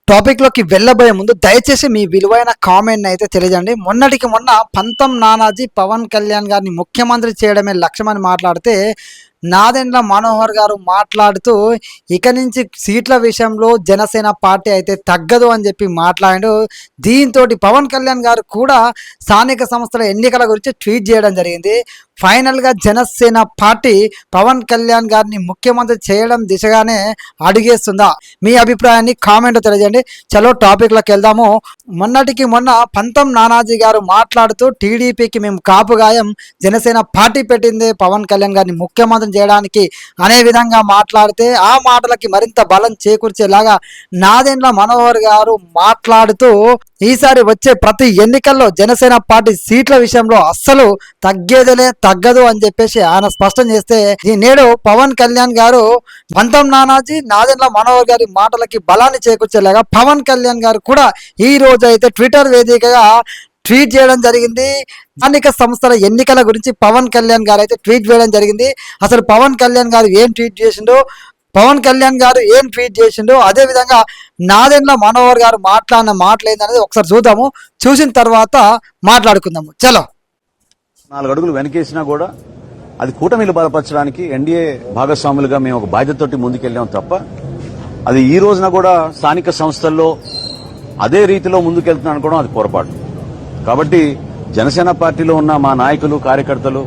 టాపిక్లోకి వెళ్ళబోయే ముందు దయచేసి మీ విలువైన కామెంట్ అయితే తెలియజేయండి. మొన్నటికి మొన్న పంతం నానాజీ పవన్ కళ్యాణ్ గారిని ముఖ్యమంత్రి చేయడమే లక్ష్యమని మాట్లాడితే, నాదెండ్ల మనోహర్ గారు మాట్లాడుతూ ఇక నుంచి సీట్ల విషయంలో జనసేన పార్టీ అయితే తగ్గదు అని చెప్పి మాట్లాడాడు. దీంతో పవన్ కళ్యాణ్ గారు కూడా స్థానిక సంస్థల ఎన్నికల గురించి ట్వీట్ చేయడం జరిగింది. ఫైనల్గా జనసేన పార్టీ పవన్ కళ్యాణ్ గారిని ముఖ్యమంత్రి చేయడం దిశగానే అడుగేస్తుందా? మీ అభిప్రాయాన్ని కామెంట్ తెలియజేయండి. చలో టాపిక్లోకి వెళ్దాము. మొన్నటికి మొన్న పంతం నానాజీ గారు మాట్లాడుతూ టీడీపీకి మేము కాపుగాయం, జనసేన పార్టీ పెట్టిందే పవన్ కళ్యాణ్ గారిని ముఖ్యమంత్రి చేయడానికి అనే విధంగా మాట్లాడితే, ఆ మాటలకి మరింత బలం చేకూర్చేలాగా నాదెండ్ల మనోహర్ గారు మాట్లాడుతూ ఈసారి వచ్చే ప్రతి ఎన్నికల్లో జనసేన పార్టీ సీట్ల విషయంలో అస్సలు తగ్గదు అని చెప్పేసి ఆయన స్పష్టం చేస్తే, నేడు పవన్ కళ్యాణ్ గారు పంతం నానాజీ నాదెండ్ల మనోహర్ గారి మాటలకి బలాన్ని చేకూర్చేలాగా పవన్ కళ్యాణ్ గారు కూడా ఈ రోజు అయితే ట్విట్టర్ వేదికగా ట్వీట్ చేయడం జరిగింది. స్థానిక సంస్థల ఎన్నికల గురించి పవన్ కళ్యాణ్ గారు అయితే ట్వీట్ చేయడం జరిగింది. అసలు పవన్ కళ్యాణ్ గారు ఏం ట్వీట్ చేసిండో, అదేవిధంగా నాదెండ్ల మనోహర్ గారు మాట్లాడిన మాటలు ఏందనేది ఒకసారి చూద్దాము. చూసిన తర్వాత మాట్లాడుకుందాము. చలో. 4 అడుగులు వెనకేసినా కూడా అది కూటమిలు బలపరచడానికి ఎన్డీఏ భాగస్వాములుగా మేము ఒక బాధ్యతతోటి ముందుకెళ్ళాం తప్ప, అది ఈ రోజున కూడా స్థానిక సంస్థల్లో అదే రీతిలో ముందుకెళ్తున్నాను అనుకోవడం అది పొరపాటు. కాబట్టి జనసేన పార్టీలో ఉన్న మా నాయకులు, కార్యకర్తలు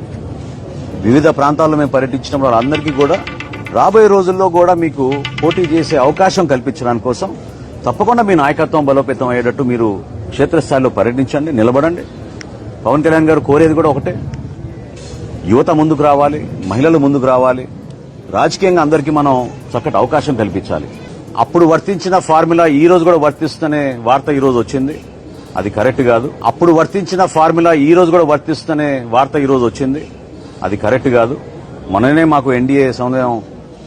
వివిధ ప్రాంతాల్లో మేము పర్యటించినప్పుడు వాళ్ళందరికీ కూడా రాబోయే రోజుల్లో కూడా మీకు పోటీ చేసే అవకాశం కల్పించడానికి కోసం తప్పకుండా మీ నాయకత్వం బలోపేతం అయ్యేటట్టు మీరు క్షేత్రస్థాయిలో పర్యటించండి, నిలబడండి. పవన్ కళ్యాణ్ గారు కోరేది కూడా ఒకటే, యువత ముందుకు రావాలి, మహిళలు ముందుకు రావాలి, రాజకీయంగా అందరికీ మనం చక్కటి అవకాశం కల్పించాలి. అప్పుడు వర్తించిన ఫార్ములా ఈ రోజు కూడా వర్తిస్తుందనే వార్త ఈ రోజు వచ్చింది. అది కరెక్ట్ కాదు. అప్పుడు వర్తించిన ఫార్ములా ఈ రోజు కూడా వర్తిస్తుందనే వార్త ఈ రోజు వచ్చింది. అది కరెక్ట్ కాదు. మొన్ననే మాకు ఎన్డీఏ సమన్వయం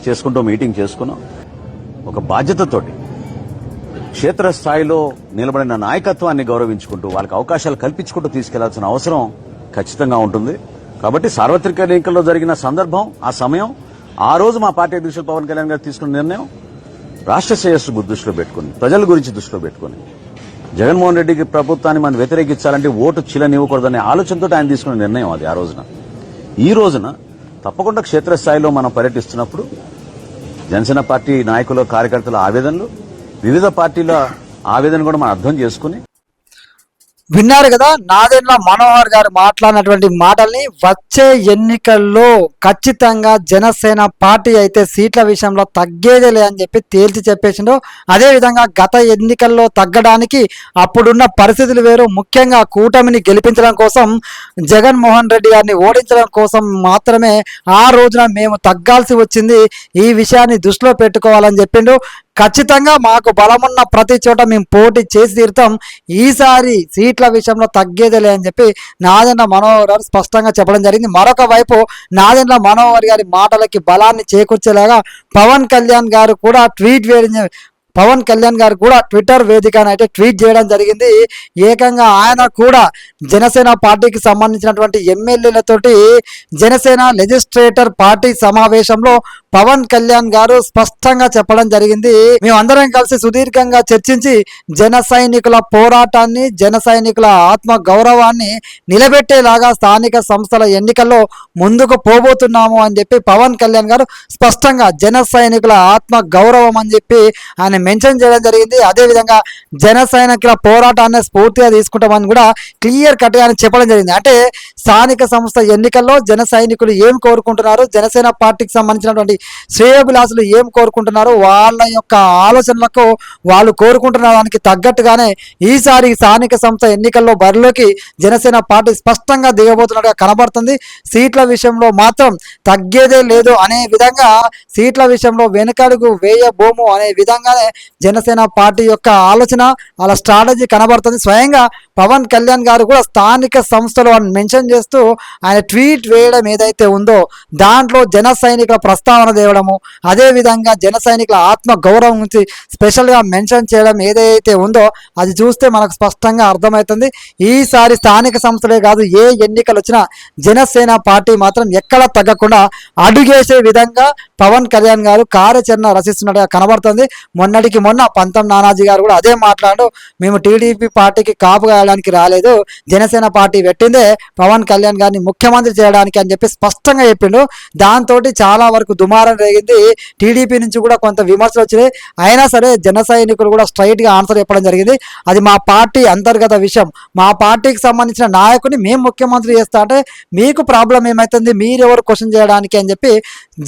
చేసుకుంటూ మీటింగ్ చేసుకున్నాం. ఒక బాధ్యతతోటి క్షేత్రస్థాయిలో నిలబడిన నాయకత్వాన్ని గౌరవించుకుంటూ వాళ్ళకి అవకాశాలు కల్పించుకుంటూ తీసుకెళ్లాల్సిన అవసరం ఖచ్చితంగా ఉంటుంది. కాబట్టి సార్వత్రిక ఎన్నికల్లో జరిగిన సందర్భం, ఆ సమయం, ఆ రోజు మా పార్టీ అధ్యక్షులు పవన్ కళ్యాణ్ గారు తీసుకున్న నిర్ణయం రాష్ట్ర శ్రేయస్సు దృష్టిలో పెట్టుకుని, ప్రజల గురించి దృష్టిలో పెట్టుకుని, జగన్మోహన్ రెడ్డికి ప్రభుత్వాన్ని మనం వ్యతిరేకించాలంటే ఓటు చీలనివ్వకూడదనే ఆలోచనతో ఆయన తీసుకున్న నిర్ణయం అది ఆ రోజున. ఈ రోజున తప్పకుండా క్షేత్రస్థాయిలో మనం పర్యటిస్తున్నప్పుడు జనసేన పార్టీ నాయకులు, కార్యకర్తల ఆవేదనలు, వివిధ పార్టీల ఆవేదన కూడా మనం అర్థం చేసుకుని, విన్నారు కదా నాదెండ్ల మనోహర్ గారు మాట్లాడినటువంటి మాటల్ని. వచ్చే ఎన్నికల్లో ఖచ్చితంగా జనసేన పార్టీ అయితే సీట్ల విషయంలో తగ్గేదేలే అని చెప్పి తేల్చి చెప్పేసిండు. అదేవిధంగా గత ఎన్నికల్లో తగ్గడానికి అప్పుడున్న పరిస్థితులు వేరు. ముఖ్యంగా కూటమిని గెలిపించడం కోసం, జగన్మోహన్ రెడ్డి గారిని ఓడించడం కోసం మాత్రమే ఆ రోజున మేము తగ్గాల్సి వచ్చింది. ఈ విషయాన్ని దృష్టిలో పెట్టుకోవాలని చెప్పిండు. ఖచ్చితంగా మాకు బలమున్న ప్రతి చోట మేము పోటీ చేసి తీరుతాం, ఈసారి సీట్ల విషయంలో తగ్గేదేలే అని చెప్పి నాదెండ్ల మనోహర్ గారు స్పష్టంగా చెప్పడం జరిగింది. మరొక వైపు నాదెండ్ల మనోహర్ గారి మాటలకి బలాన్ని చేకూర్చేలాగా పవన్ కళ్యాణ్ గారు కూడా ట్విట్టర్ వేదికను అయితే ట్వీట్ చేయడం జరిగింది. ఏకంగా ఆయన కూడా జనసేన పార్టీకి సంబంధించినటువంటి ఎమ్మెల్యేలతోటి జనసేన లెజిస్లేటర్ పార్టీ సమావేశంలో పవన్ కళ్యాణ్ గారు స్పష్టంగా చెప్పడం జరిగింది. మేమందరం కలిసి సుదీర్ఘంగా చర్చించి జన సైనికుల పోరాటాన్ని, జన సైనికుల ఆత్మ గౌరవాన్ని నిలబెట్టేలాగా స్థానిక సంస్థల ఎన్నికల్లో ముందుకు పోబోతున్నాము అని చెప్పి పవన్ కళ్యాణ్ గారు స్పష్టంగా జన సైనికుల ఆత్మ గౌరవం అని చెప్పి ఆయన మెన్షన్ చేయడం జరిగింది. అదేవిధంగా జన సైనికుల పోరాటాన్ని స్ఫూర్తిగా తీసుకుంటామని కూడా క్లియర్ కట్ గా చెప్పడం జరిగింది. అంటే స్థానిక సంస్థ ఎన్నికల్లో జన సైనికులు ఏం కోరుకుంటున్నారు, జనసేన పార్టీకి సంబంధించినటువంటి శ్రేయోభిలాసులు ఏం కోరుకుంటున్నారు, వాళ్ళ యొక్క ఆలోచనలకు వాళ్ళు కోరుకుంటున్న దానికి తగ్గట్టుగానే ఈసారి స్థానిక సంస్థ ఎన్నికల్లో బరిలోకి జనసేన పార్టీ స్పష్టంగా దిగబోతున్నట్టుగా కనబడుతుంది. సీట్ల విషయంలో మాత్రం తగ్గేదే లేదు అనే విధంగా, సీట్ల విషయంలో వెనుకడుగు వేయబోము అనే విధంగానే జనసేన పార్టీ యొక్క ఆలోచన, వాళ్ళ స్ట్రాటజీ కనబడుతుంది. స్వయంగా పవన్ కళ్యాణ్ గారు కూడా స్థానిక సంస్థలు అని మెన్షన్ చేస్తూ ఆయన ట్వీట్ వేయడం ఏదైతే ఉందో దాంట్లో జన సైనికుల ప్రస్తావన తేవడము, అదేవిధంగా జన సైనికుల ఆత్మ గౌరవం గురించి స్పెషల్గా మెన్షన్ చేయడం ఏదైతే ఉందో అది చూస్తే మనకు స్పష్టంగా అర్థమవుతుంది. ఈసారి స్థానిక సంస్థలే కాదు, ఏ ఎన్నికలు వచ్చినా జనసేన పార్టీ మాత్రం ఎక్కడ తగ్గకుండా అడుగేసే విధంగా పవన్ కళ్యాణ్ గారు కార్యాచరణ రచిస్తున్నట్టుగా కనబడుతుంది. మొన్నటి మొన్నటికి మొన్న పంతం నానాజీ గారు కూడా అదే మాట్లాడు, మేము టీడీపీ పార్టీకి కాపు కాయడానికి రాలేదు, జనసేన పార్టీ పెట్టిందే పవన్ కళ్యాణ్ గారిని ముఖ్యమంత్రి చేయడానికి అని చెప్పి స్పష్టంగా చెప్పిండు. దాంతో చాలా వరకు దుమారం రేగింది. టీడీపీ నుంచి కూడా కొంత విమర్శలు వచ్చినాయి. అయినా సరే జన సైనికులు కూడా స్ట్రైట్గా ఆన్సర్ చెప్పడం జరిగింది. అది మా పార్టీ అంతర్గత విషయం, మా పార్టీకి సంబంధించిన నాయకుని మేము ముఖ్యమంత్రి చేస్తా అంటే మీకు ప్రాబ్లం ఏమవుతుంది, మీరెవరు క్వశ్చన్ చేయడానికి అని చెప్పి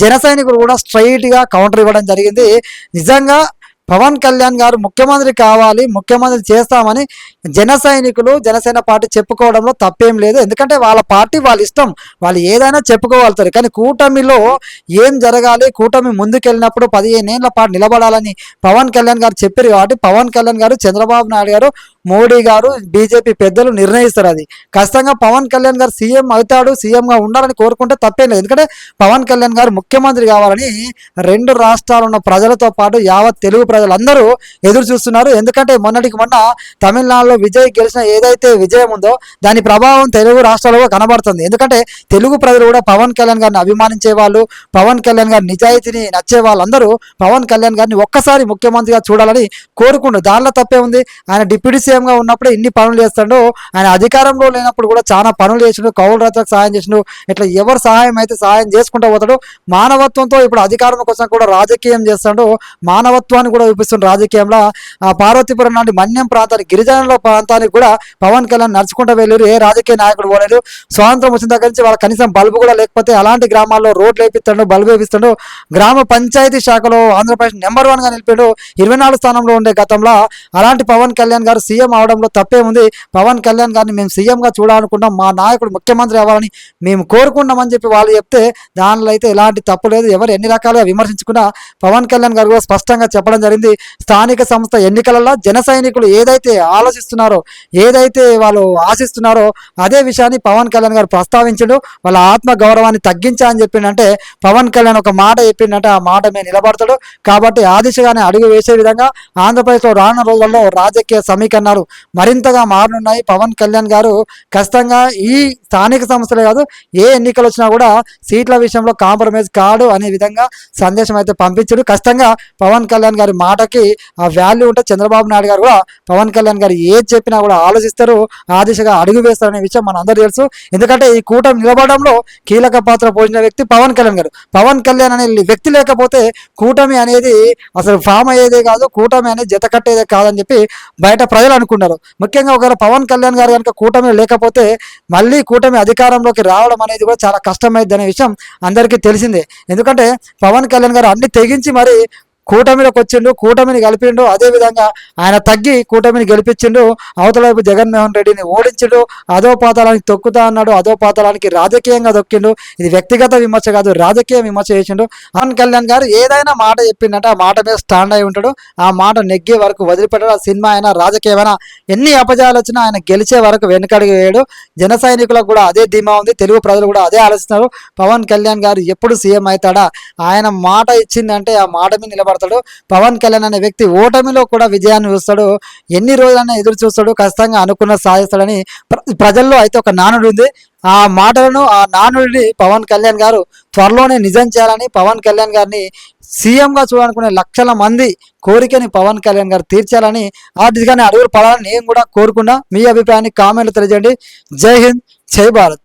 జన సైనికులు కూడా స్ట్రైట్గా కౌంటర్ ఇవ్వడం జరిగింది. నిజంగా పవన్ కళ్యాణ్ గారు ముఖ్యమంత్రి కావాలి, ముఖ్యమంత్రి చేస్తామని జన సైనికులు జనసేన పార్టీ చెప్పుకోవడంలో తప్పేం లేదు. ఎందుకంటే వాళ్ళ పార్టీ వాళ్ళ ఇష్టం, వాళ్ళు ఏదైనా చెప్పుకోగలుగుతారు. కానీ కూటమిలో ఏం జరగాలి, కూటమి ముందుకెళ్ళినప్పుడు 15 ఏళ్ల పాటు నిలబడాలని పవన్ కళ్యాణ్ గారు చెప్పారు. కాబట్టి పవన్ కళ్యాణ్ గారు, చంద్రబాబు నాయుడు గారు, మోడీ గారు, బీజేపీ పెద్దలు నిర్ణయిస్తారు. అది ఖచ్చితంగా పవన్ కళ్యాణ్ గారు సీఎం అవుతాడు, సీఎంగా ఉండాలని కోరుకుంటే తప్పేం లేదు. ఎందుకంటే పవన్ కళ్యాణ్ గారు ముఖ్యమంత్రి కావాలని 2 రాష్ట్రాలు ఉన్న ప్రజలతో పాటు యావత్ తెలుగు ప్రజలందరూ ఎదురు చూస్తున్నారు. ఎందుకంటే మొన్నటికి మొన్న తమిళనాడులో విజయ్ గెలిచిన ఏదైతే విజయం ఉందో దాని ప్రభావం తెలుగు రాష్ట్రాల్లో కనబడుతుంది. ఎందుకంటే తెలుగు ప్రజలు కూడా పవన్ కళ్యాణ్ గారిని అభిమానించే వాళ్ళు, పవన్ కళ్యాణ్ గారి నిజాయితీని నచ్చే వాళ్ళందరూ పవన్ కళ్యాణ్ గారిని ఒక్కసారి ముఖ్యమంత్రిగా చూడాలని కోరుకుంటారు. దానిలో తప్పే ఉంది. ఆయన డిప్యూటీ సీఎంగా ఉన్నప్పుడే ఇన్ని పనులు చేస్తాడు, ఆయన అధికారంలో లేనప్పుడు కూడా చాలా పనులు చేసిండు, కౌలు రైతులకు సహాయం చేసిండు. ఇట్లా ఎవరు సహాయం అయితే సహాయం చేసుకుంటూ పోతాడు. మానవత్వంతో ఇప్పుడు అధికారం కోసం కూడా రాజకీయం చేస్తాడు, మానవత్వాన్ని కూడా చూపిస్తుండ్రు రాజకీయంలో. ఆ పార్వతీపురం లాంటి మన్యం ప్రాంతానికి, గిరిజనుల ప్రాంతానికి కూడా పవన్ కళ్యాణ్ నడుచుకుంటూ వెళ్ళారు. ఏ రాజకీయ నాయకుడు పోలేదు. స్వాతంత్రం వచ్చిన దగ్గర నుంచి వాళ్ళ కనీసం బల్బు కూడా లేకపోతే అలాంటి గ్రామాల్లో రోడ్లు వేపిస్తాడు, బల్బు వేపిస్తాడు. గ్రామ పంచాయతీ శాఖలో ఆంధ్రప్రదేశ్ నెంబర్ 1గా నిలిపాడు, 24 స్థానంలో ఉండే గతంలో. అలాంటి పవన్ కళ్యాణ్ గారు సీఎం అవడంలో తప్పే ఉంది. పవన్ కళ్యాణ్ గారిని మేము సీఎంగా చూడాలనుకున్నాం, మా నాయకుడు ముఖ్యమంత్రి అవ్వాలని మేము కోరుకున్నామని చెప్పి వాళ్ళు చెప్తే దానిలో అయితే ఎలాంటి తప్పు లేదు. ఎవరు ఎన్ని రకాలుగా విమర్శించుకున్నా పవన్ కళ్యాణ్ గారు కూడా స్పష్టంగా చెప్పడం జరిగింది. స్థానిక సంస్థ ఎన్నికలలో జన సైనికులు ఏదైతే ఆలోచిస్తున్నారో, ఏదైతే వాళ్ళు ఆశిస్తున్నారో అదే విషయాన్ని పవన్ కళ్యాణ్ గారు ప్రస్తావించడు. వాళ్ళ ఆత్మ గౌరవాన్ని తగ్గించా అని చెప్పిండంటే పవన్ కళ్యాణ్ ఒక మాట చెప్పిండంటే ఆ మాట మీద నిలబడతాడు. కాబట్టి ఆ దిశగానే అడుగు వేసే విధంగా ఆంధ్రప్రదేశ్లో రానున్న రోజుల్లో రాజకీయ సమీకరణాలు మరింతగా మారనున్నాయి. పవన్ కళ్యాణ్ గారు ఖచ్చితంగా ఈ స్థానిక సంస్థలే కాదు, ఏ ఎన్నికలు వచ్చినా కూడా సీట్ల విషయంలో కాంప్రమైజ్ కాడు అనే విధంగా సందేశం అయితే పంపించాడు. ఖచ్చితంగా పవన్ కళ్యాణ్ గారి మాటకి ఆ వాల్యూ ఉంటే చంద్రబాబు నాయుడు గారు కూడా పవన్ కళ్యాణ్ గారు ఏది చెప్పినా కూడా ఆలోచిస్తారు, ఆ దిశగా అడుగు వేస్తారనే విషయం మన అందరూ తెలుసు. ఎందుకంటే ఈ కూటమి నిలబడడంలో కీలక పాత్ర పోషించిన వ్యక్తి పవన్ కళ్యాణ్ గారు. పవన్ కళ్యాణ్ అనే వ్యక్తి లేకపోతే కూటమి అనేది అసలు ఫామ్ అయ్యేదే కాదు, కూటమి అనేది జత కట్టేదే కాదని చెప్పి బయట ప్రజలు అనుకున్నారు. ముఖ్యంగా ఒకవేళ పవన్ కళ్యాణ్ గారు కనుక కూటమి లేకపోతే మళ్ళీ కూటమి అధికారంలోకి రావడం అనేది కూడా చాలా కష్టమైంది అనే విషయం అందరికీ తెలిసిందే. ఎందుకంటే పవన్ కళ్యాణ్ గారు అన్ని తెగించి మరి కూటమిలోకి వచ్చిండు, కూటమిని గెలిపిండు. అదేవిధంగా ఆయన తగ్గి కూటమిని గెలిపించిండు. అవతల వైపు జగన్మోహన్ రెడ్డిని ఓడించిండు, అదో పాతాళానికి తొక్కుతా అన్నాడు, అదో పాతాళానికి రాజకీయంగా దొక్కిండు. ఇది వ్యక్తిగత విమర్శ కాదు, రాజకీయ విమర్శ చేసిండు. పవన్ కళ్యాణ్ గారు ఏదైనా మాట చెప్పిండంటే ఆ మాట మీద స్టాండ్ అయి ఉంటాడు, ఆ మాట నెగ్గే వరకు వదిలిపెట్టాడు. ఆ సినిమా అయినా రాజకీయమైనా ఎన్ని అపజయాలు వచ్చినా ఆయన గెలిచే వరకు వెనుకడుగు వేయడు. జన సైనికులకు కూడా అదే ధీమా ఉంది, తెలుగు ప్రజలు కూడా అదే ఆలోచిస్తున్నారు. పవన్ కళ్యాణ్ గారు ఎప్పుడు సీఎం అవుతాడా, ఆయన మాట ఇచ్చిందంటే ఆ మాట మీద నిలబడతాడు. పవన్ కళ్యాణ్ అనే వ్యక్తి ఓటమిలో కూడా విజయాన్ని చూస్తాడు, ఎన్ని రోజులైనా ఎదురు చూస్తాడు, ఖచ్చితంగా అనుకున్న సాధిస్తాడని ప్రజల్లో అయితే ఒక నానుడు ఉంది. ఆ మాటలను, ఆ నానుడిని పవన్ కళ్యాణ్ గారు త్వరలోనే నిజం చేయాలని, పవన్ కళ్యాణ్ గారిని సీఎంగా చూడాలనుకునే లక్షల మంది కోరికని పవన్ కళ్యాణ్ గారు తీర్చాలని, ఆ దిశగానే అడుగులు పడాలని నేను కూడా కోరుకున్నా. మీ అభిప్రాయాన్ని కామెంట్లు తెలియజేయండి. జై హింద్, జై భారత్.